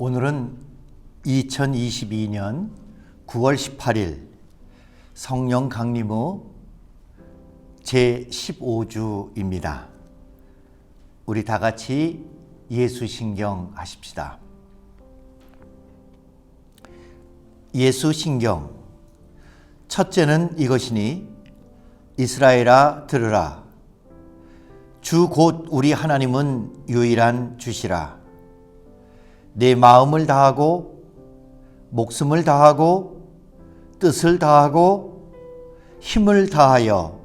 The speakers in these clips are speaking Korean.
오늘은 2022년 9월 18일 성령 강림후 제15주입니다. 우리 다 같이 예수신경 하십시다. 예수신경 첫째는 이것이니 이스라엘아 들으라. 주 곧 우리 하나님은 유일한 주시라. 내 마음을 다하고 목숨을 다하고 뜻을 다하고 힘을 다하여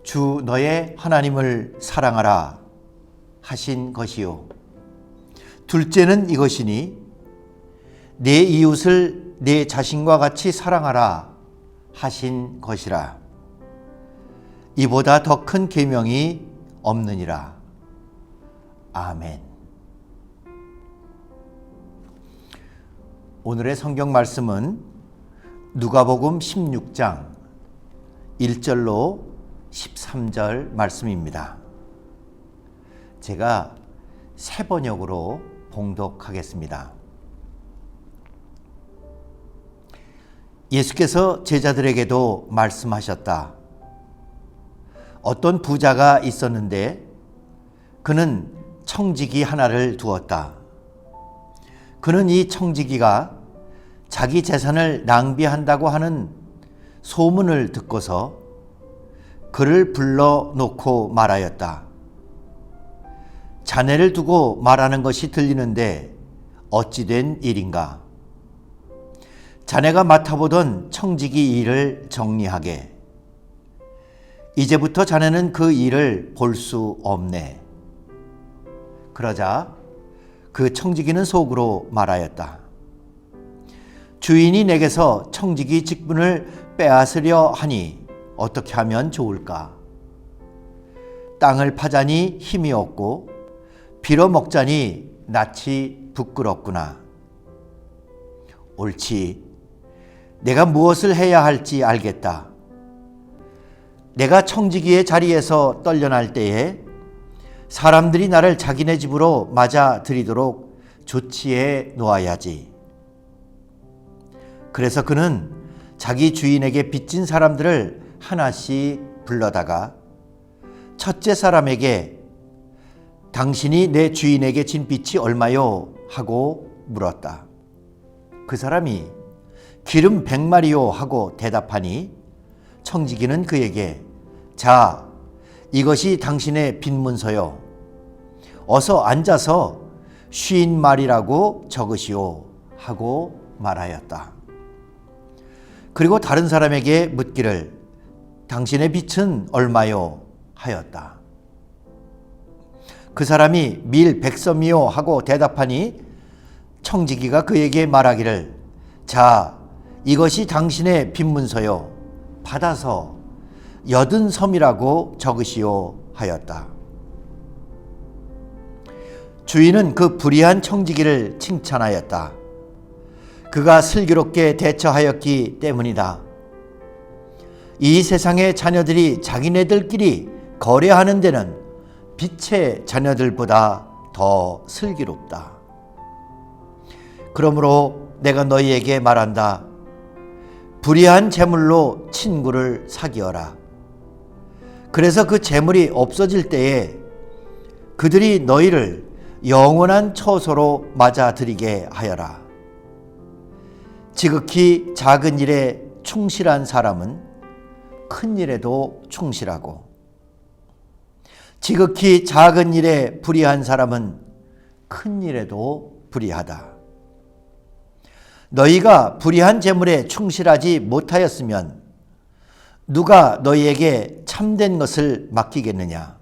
주 너의 하나님을 사랑하라 하신 것이요. 둘째는 이것이니 내 이웃을 내 자신과 같이 사랑하라 하신 것이라. 이보다 더 큰 계명이 없느니라. 아멘. 오늘의 성경 말씀은 누가복음 16장 1절로 13절 말씀입니다. 제가 새 번역으로 봉독하겠습니다. 예수께서 제자들에게도 말씀하셨다. 어떤 부자가 있었는데 그는 청지기 하나를 두었다. 그는 이 청지기가 자기 재산을 낭비한다고 하는 소문을 듣고서 그를 불러놓고 말하였다. 자네를 두고 말하는 것이 들리는데 어찌 된 일인가? 자네가 맡아보던 청지기 일을 정리하게. 이제부터 자네는 그 일을 볼 수 없네. 그러자 그 청지기는 속으로 말하였다. 주인이 내게서 청지기 직분을 빼앗으려 하니 어떻게 하면 좋을까? 땅을 파자니 힘이 없고 빌어먹자니 낯이 부끄럽구나. 옳지. 내가 무엇을 해야 할지 알겠다. 내가 청지기의 자리에서 떨려날 때에 사람들이 나를 자기네 집으로 맞아 들이도록 조치해 놓아야지. 그래서 그는 자기 주인에게 빚진 사람들을 하나씩 불러다가 첫째 사람에게 당신이 내 주인에게 진 빚이 얼마요? 하고 물었다. 그 사람이 기름 100마리요 하고 대답하니 청지기는 그에게 자, 이것이 당신의 빚문서요. 어서 앉아서 50마리라고 적으시오 하고 말하였다. 그리고 다른 사람에게 묻기를 당신의 빚은 얼마요? 하였다. 그 사람이 밀 100섬이요 하고 대답하니 청지기가 그에게 말하기를 자, 이것이 당신의 빚문서요. 받아서 80섬이라고 적으시오 하였다. 주인은 그 불의한 청지기를 칭찬하였다. 그가 슬기롭게 대처하였기 때문이다. 이 세상의 자녀들이 자기네들끼리 거래하는 데는 빛의 자녀들보다 더 슬기롭다. 그러므로 내가 너희에게 말한다. 불의한 재물로 친구를 사귀어라. 그래서 그 재물이 없어질 때에 그들이 너희를 영원한 처소로 맞아들이게 하여라. 지극히 작은 일에 충실한 사람은 큰 일에도 충실하고 지극히 작은 일에 불의한 사람은 큰 일에도 불의하다. 너희가 불의한 재물에 충실하지 못하였으면 누가 너희에게 참된 것을 맡기겠느냐?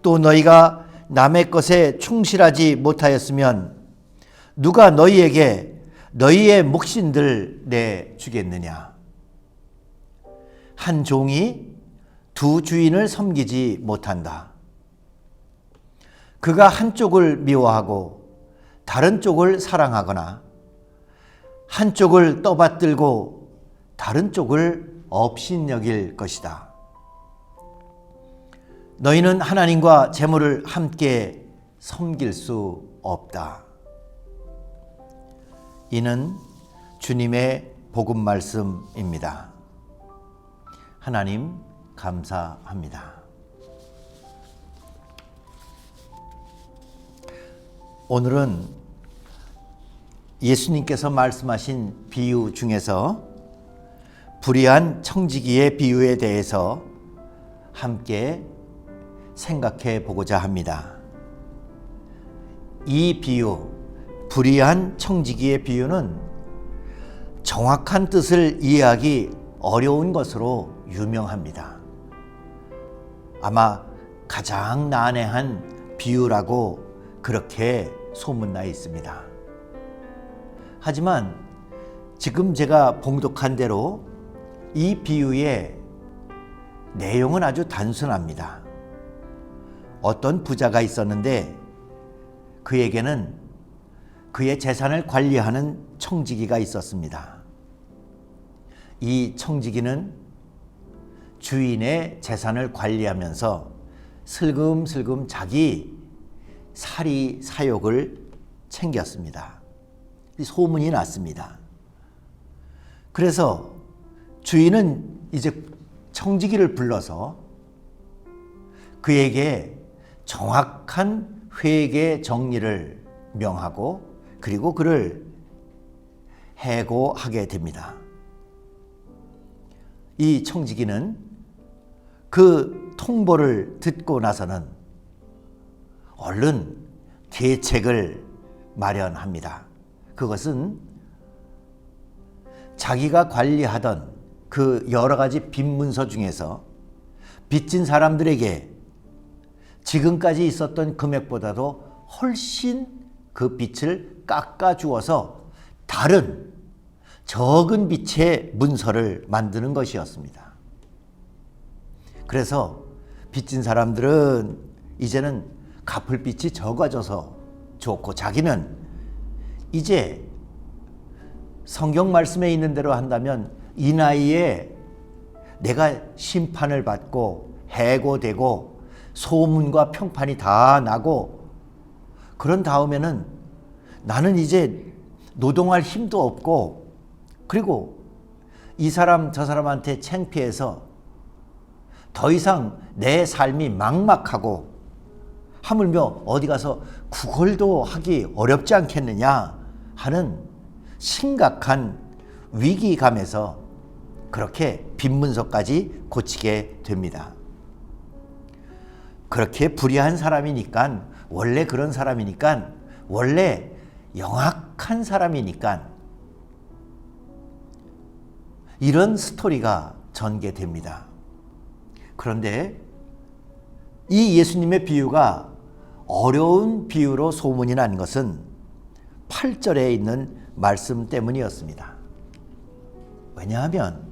또 너희가 남의 것에 충실하지 못하였으면 누가 너희에게 너희의 몫인들 내주겠느냐? 한 종이 두 주인을 섬기지 못한다. 그가 한쪽을 미워하고 다른 쪽을 사랑하거나 한쪽을 떠받들고 다른 쪽을 업신여길 것이다. 너희는 하나님과 재물을 함께 섬길 수 없다. 이는 주님의 복음 말씀입니다. 하나님 감사합니다. 오늘은 예수님께서 말씀하신 비유 중에서 불의한 청지기의 비유에 대해서 함께 생각해 보고자 합니다. 이 비유, 불의한 청지기의 비유는 정확한 뜻을 이해하기 어려운 것으로 유명합니다. 아마 가장 난해한 비유라고 그렇게 소문나 있습니다. 하지만 지금 제가 봉독한 대로 이 비유의 내용은 아주 단순합니다. 어떤 부자가 있었는데 그에게는 그의 재산을 관리하는 청지기가 있었습니다. 이 청지기는 주인의 재산을 관리하면서 슬금슬금 자기 사리 사욕을 챙겼습니다. 소문이 났습니다. 그래서 주인은 이제 청지기를 불러서 그에게 정확한 회계 정리를 명하고 그리고 그를 해고하게 됩니다. 이 청지기는 그 통보를 듣고 나서는 얼른 계책을 마련합니다. 그것은 자기가 관리하던 그 여러 가지 빚문서 중에서 빚진 사람들에게 지금까지 있었던 금액보다도 훨씬 그 빚을 깎아주어서 다른 적은 빚의 문서를 만드는 것이었습니다. 그래서 빚진 사람들은 이제는 갚을 빚이 적어져서 좋고 자기는 이제 성경 말씀에 있는 대로 한다면 이 나이에 내가 심판을 받고 해고되고 소문과 평판이 다 나고 그런 다음에는 나는 이제 노동할 힘도 없고 그리고 이 사람 저 사람한테 창피해서 더 이상 내 삶이 막막하고 하물며 어디 가서 구걸도 하기 어렵지 않겠느냐 하는 심각한 위기감에서 그렇게 빚문서까지 고치게 됩니다. 그렇게 불의한 사람이니까 원래 그런 사람이니까 원래 영악한 사람이니까 이런 스토리가 전개됩니다. 그런데 이 예수님의 비유가 어려운 비유로 소문이 난 것은 8절에 있는 말씀 때문이었습니다. 왜냐하면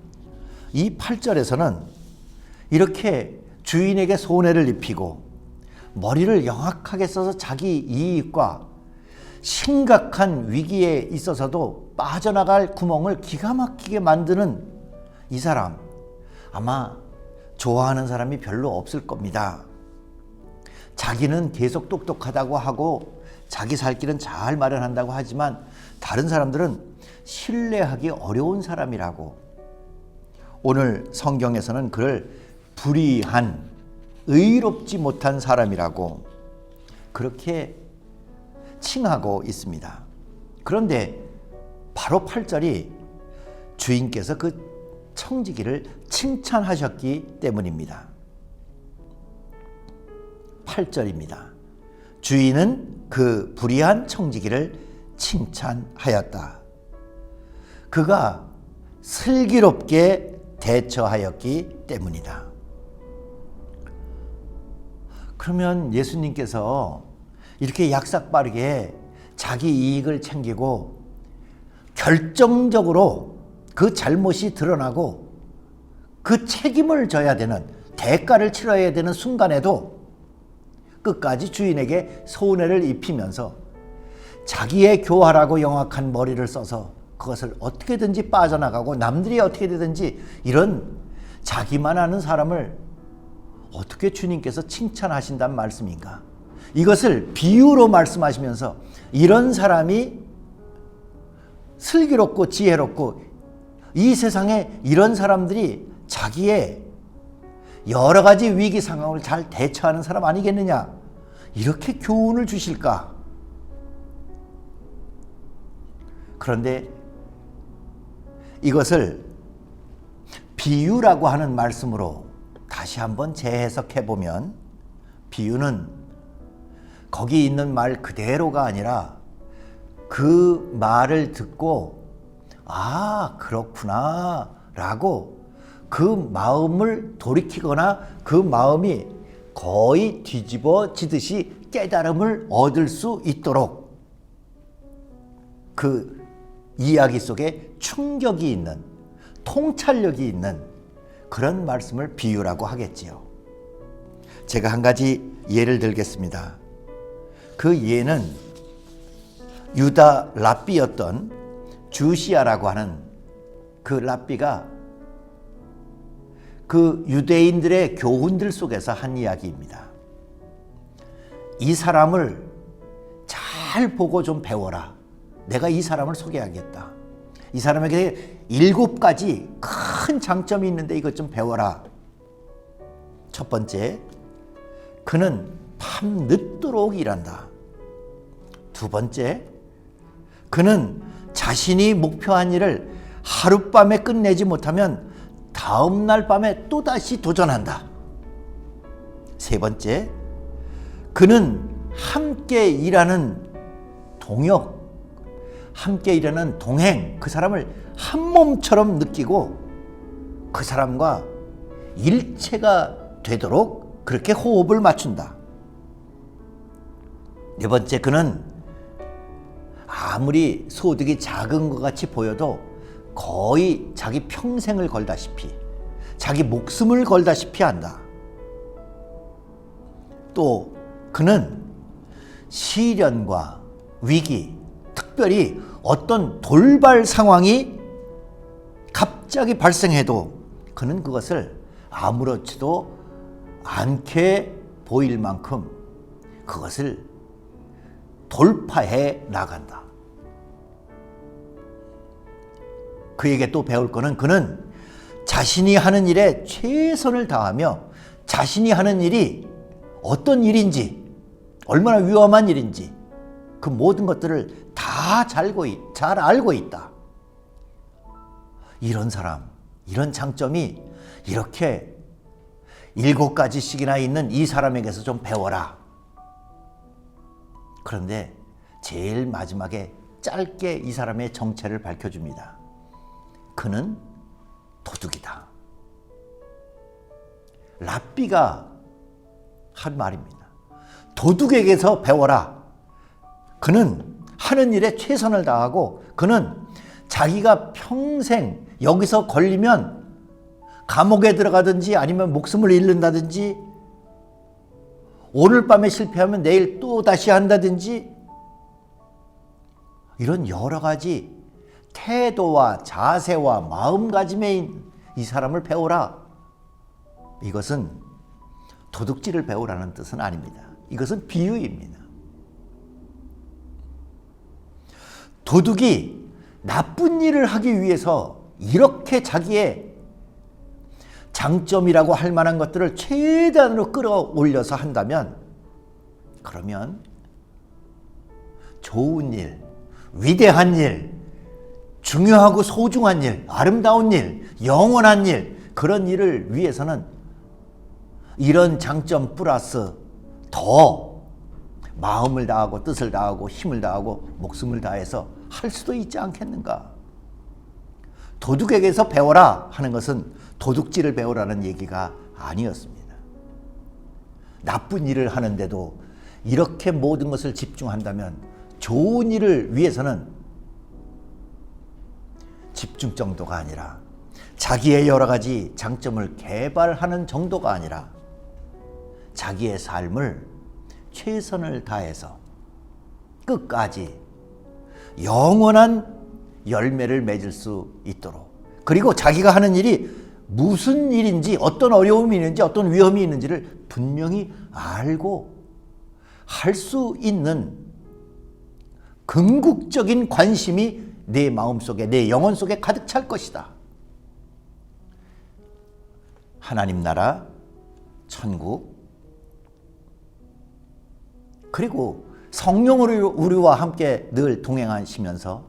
이 8절에서는 이렇게 주인에게 손해를 입히고 머리를 영악하게 써서 자기 이익과 심각한 위기에 있어서도 빠져나갈 구멍을 기가 막히게 만드는 이 사람 아마 좋아하는 사람이 별로 없을 겁니다. 자기는 계속 똑똑하다고 하고 자기 살 길은 잘 마련한다고 하지만 다른 사람들은 신뢰하기 어려운 사람이라고 오늘 성경에서는 그를 불의한 의롭지 못한 사람이라고 그렇게 칭하고 있습니다. 그런데 바로 8절이 주인께서 그 청지기를 칭찬하셨기 때문입니다. 8절입니다. 주인은 그 불의한 청지기를 칭찬하였다. 그가 슬기롭게 대처하였기 때문이다. 그러면 예수님께서 이렇게 약삭빠르게 자기 이익을 챙기고 결정적으로 그 잘못이 드러나고 그 책임을 져야 되는 대가를 치러야 되는 순간에도 끝까지 주인에게 손해를 입히면서 자기의 교활하고 영악한 머리를 써서 그것을 어떻게든지 빠져나가고 남들이 어떻게 되든지 이런 자기만 아는 사람을 어떻게 주님께서 칭찬하신단 말씀인가? 이것을 비유로 말씀하시면서 이런 사람이 슬기롭고 지혜롭고 이 세상에 이런 사람들이 자기의 여러 가지 위기 상황을 잘 대처하는 사람 아니겠느냐, 이렇게 교훈을 주실까? 그런데 이것을 비유라고 하는 말씀으로 다시 한번 재해석해 보면, 비유는 거기 있는 말 그대로가 아니라 그 말을 듣고 아 그렇구나 라고 그 마음을 돌이키거나 그 마음이 거의 뒤집어지듯이 깨달음을 얻을 수 있도록 그 이야기 속에 충격이 있는, 통찰력이 있는 그런 말씀을 비유라고 하겠지요. 제가 한 가지 예를 들겠습니다. 그 예는 유다 랍비였던 주시아라고 하는 그 랍비가 그 유대인들의 교훈들 속에서 한 이야기입니다. 이 사람을 잘 보고 좀 배워라. 내가 이 사람을 소개하겠다. 이 사람에게 7가지 큰 장점이 있는데 이것 좀 배워라. 첫 번째, 그는 밤 늦도록 일한다. 두 번째, 그는 자신이 목표한 일을 하룻밤에 끝내지 못하면 다음 날 밤에 또다시 도전한다. 세 번째, 그는 함께 일하는 동역, 함께 일하는 동행, 그 사람을 한 몸처럼 느끼고 그 사람과 일체가 되도록 그렇게 호흡을 맞춘다. 네 번째, 그는 아무리 소득이 작은 것 같이 보여도 거의 자기 평생을 걸다시피, 자기 목숨을 걸다시피 한다. 또 그는 시련과 위기, 특별히 어떤 돌발 상황이 갑자기 발생해도 그는 그것을 아무렇지도 않게 보일 만큼 그것을 돌파해 나간다. 그에게 또 배울 거는, 그는 자신이 하는 일에 최선을 다하며 자신이 하는 일이 어떤 일인지, 얼마나 위험한 일인지 그 모든 것들을 다 잘 알고 있다. 이런 사람, 이런 장점이 이렇게 7가지씩이나 있는 이 사람에게서 좀 배워라. 그런데 제일 마지막에 짧게 이 사람의 정체를 밝혀줍니다. 그는 도둑이다. 랍비가 한 말입니다. 도둑에게서 배워라. 그는 하는 일에 최선을 다하고 그는 자기가 평생 여기서 걸리면 감옥에 들어가든지 아니면 목숨을 잃는다든지, 오늘 밤에 실패하면 내일 또 다시 한다든지, 이런 여러 가지 태도와 자세와 마음가짐에 이 사람을 배우라. 이것은 도둑질을 배우라는 뜻은 아닙니다. 이것은 비유입니다. 도둑이 나쁜 일을 하기 위해서 이렇게 자기의 장점이라고 할 만한 것들을 최대한으로 끌어올려서 한다면, 그러면 좋은 일, 위대한 일, 중요하고 소중한 일, 아름다운 일, 영원한 일, 그런 일을 위해서는 이런 장점 플러스 더 마음을 다하고 뜻을 다하고 힘을 다하고 목숨을 다해서 할 수도 있지 않겠는가? 도둑에게서 배워라 하는 것은 도둑질을 배우라는 얘기가 아니었습니다. 나쁜 일을 하는데도 이렇게 모든 것을 집중한다면 좋은 일을 위해서는 집중 정도가 아니라, 자기의 여러 가지 장점을 개발하는 정도가 아니라 자기의 삶을 최선을 다해서 끝까지 영원한 열매를 맺을 수 있도록, 그리고 자기가 하는 일이 무슨 일인지, 어떤 어려움이 있는지, 어떤 위험이 있는지를 분명히 알고 할 수 있는 궁극적인 관심이 내 마음속에, 내 영혼 속에 가득 찰 것이다. 하나님 나라, 천국, 그리고 성령으로 우리와 함께 늘 동행하시면서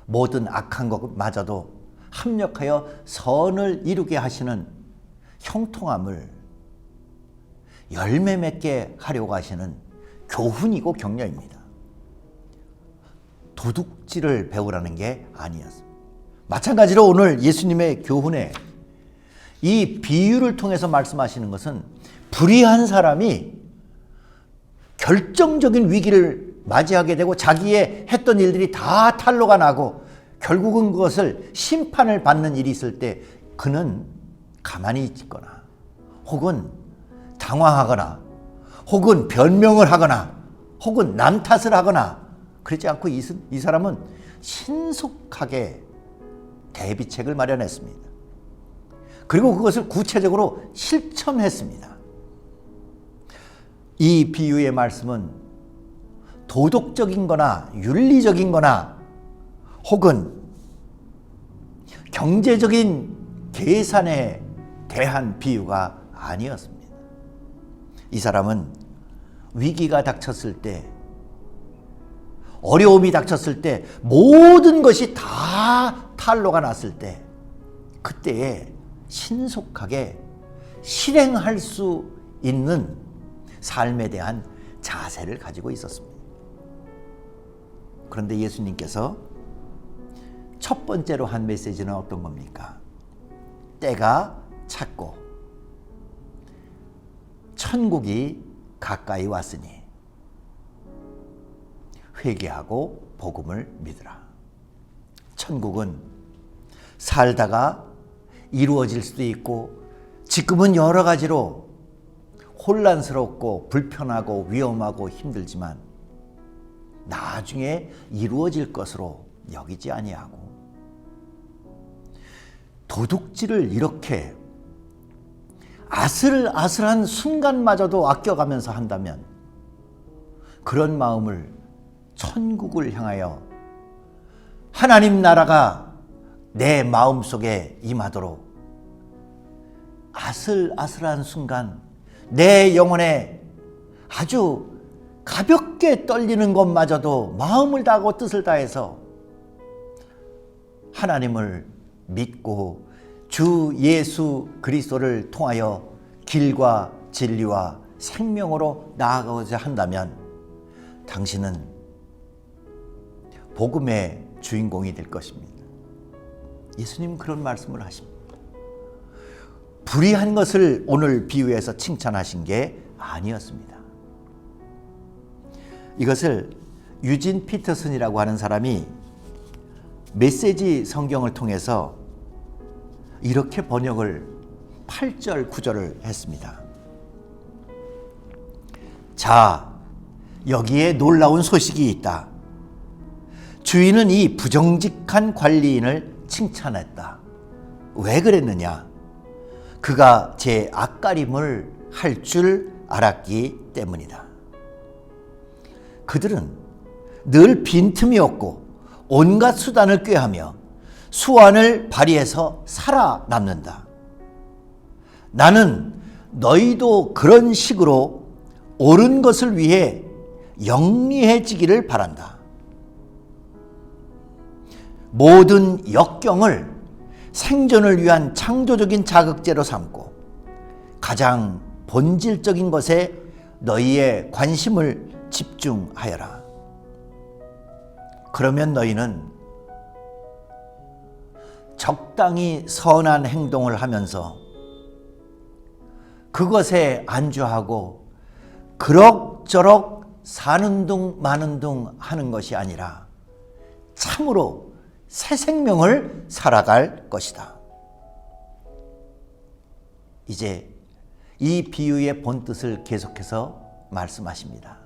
모든 악한 것마저도 합력하여 선을 이루게 하시는 형통함을 열매 맺게 하려고 하시는 교훈이고 격려입니다. 도둑질을 배우라는 게 아니었습니다. 마찬가지로 오늘 예수님의 교훈에 이 비유를 통해서 말씀하시는 것은 불의한 사람이 결정적인 위기를 맞이하게 되고 자기의 했던 일들이 다 탄로가 나고 결국은 그것을 심판을 받는 일이 있을 때 그는 가만히 있거나 혹은 당황하거나 혹은 변명을 하거나 혹은 남 탓을 하거나 그렇지 않고 이 사람은 신속하게 대비책을 마련했습니다. 그리고 그것을 구체적으로 실천했습니다. 이 비유의 말씀은 도덕적인 거나 윤리적인 거나 혹은 경제적인 계산에 대한 비유가 아니었습니다. 이 사람은 위기가 닥쳤을 때, 어려움이 닥쳤을 때, 모든 것이 다 탄로가 났을 때 그때에 신속하게 실행할 수 있는 삶에 대한 자세를 가지고 있었습니다. 그런데 예수님께서 첫 번째로 한 메시지는 어떤 겁니까? 때가 찼고 천국이 가까이 왔으니 회개하고 복음을 믿으라. 천국은 살다가 이루어질 수도 있고 지금은 여러 가지로 혼란스럽고 불편하고 위험하고 힘들지만 나중에 이루어질 것으로 여기지 아니하고 도둑질을 이렇게 아슬아슬한 순간마저도 아껴가면서 한다면 그런 마음을 천국을 향하여 하나님 나라가 내 마음속에 임하도록 아슬아슬한 순간 내 영혼에 아주 가볍게 떨리는 것마저도 마음을 다하고 뜻을 다해서 하나님을 믿고 주 예수 그리스도를 통하여 길과 진리와 생명으로 나아가고자 한다면 당신은 복음의 주인공이 될 것입니다. 예수님 그런 말씀을 하십니다. 불의한 것을 오늘 비유해서 칭찬하신 게 아니었습니다. 이것을 유진 피터슨이라고 하는 사람이 메시지 성경을 통해서 이렇게 번역을 8절, 9절을 했습니다. 자, 여기에 놀라운 소식이 있다. 주인은 이 부정직한 관리인을 칭찬했다. 왜 그랬느냐? 그가 제 앞가림을 할 줄 알았기 때문이다. 그들은 늘 빈틈이 없고 온갖 수단을 꾀하며 수완을 발휘해서 살아남는다. 나는 너희도 그런 식으로 옳은 것을 위해 영리해지기를 바란다. 모든 역경을 생존을 위한 창조적인 자극제로 삼고 가장 본질적인 것에 너희의 관심을 집중하여라. 그러면 너희는 적당히 선한 행동을 하면서 그것에 안주하고 그럭저럭 사는 둥 마는 둥 하는 것이 아니라 참으로 새 생명을 살아갈 것이다. 이제 이 비유의 본뜻을 계속해서 말씀하십니다.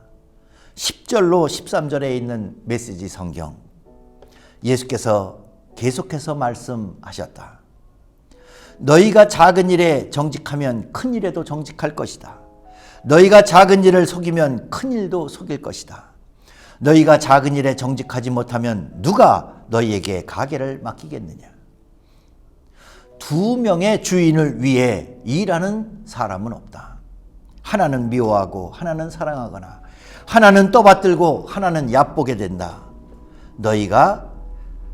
10절로 13절에 있는 메시지 성경, 예수께서 계속해서 말씀하셨다. 너희가 작은 일에 정직하면 큰 일에도 정직할 것이다. 너희가 작은 일을 속이면 큰 일도 속일 것이다. 너희가 작은 일에 정직하지 못하면 누가 너희에게 가게를 맡기겠느냐? 두 명의 주인을 위해 일하는 사람은 없다. 하나는 미워하고 하나는 사랑하거나 하나는 떠받들고 하나는 얕보게 된다. 너희가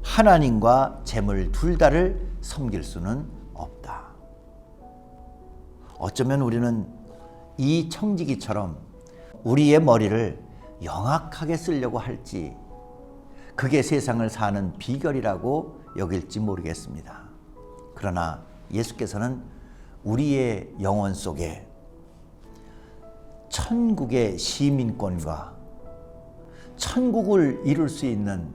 하나님과 재물 둘 다를 섬길 수는 없다. 어쩌면 우리는 이 청지기처럼 우리의 머리를 영악하게 쓰려고 할지 그게 세상을 사는 비결이라고 여길지 모르겠습니다. 그러나 예수께서는 우리의 영혼 속에 천국의 시민권과 천국을 이룰 수 있는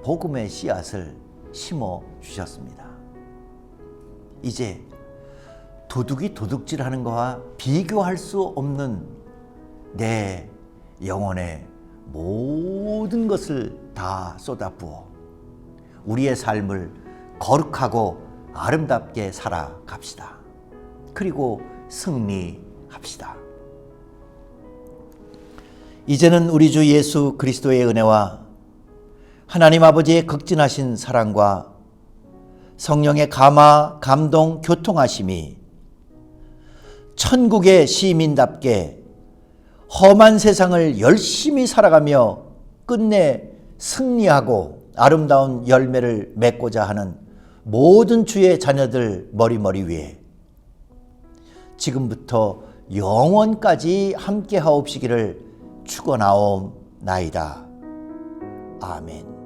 복음의 씨앗을 심어 주셨습니다. 이제 도둑이 도둑질하는 것과 비교할 수 없는 내 영혼의 모든 것을 다 쏟아부어 우리의 삶을 거룩하고 아름답게 살아갑시다. 그리고 승리합시다. 이제는 우리 주 예수 그리스도의 은혜와 하나님 아버지의 극진하신 사랑과 성령의 감화, 감동, 교통하심이 천국의 시민답게 험한 세상을 열심히 살아가며 끝내 승리하고 아름다운 열매를 맺고자 하는 모든 주의 자녀들 머리 위에 지금부터 영원까지 함께 하옵시기를 축원하옵나이다. 아멘.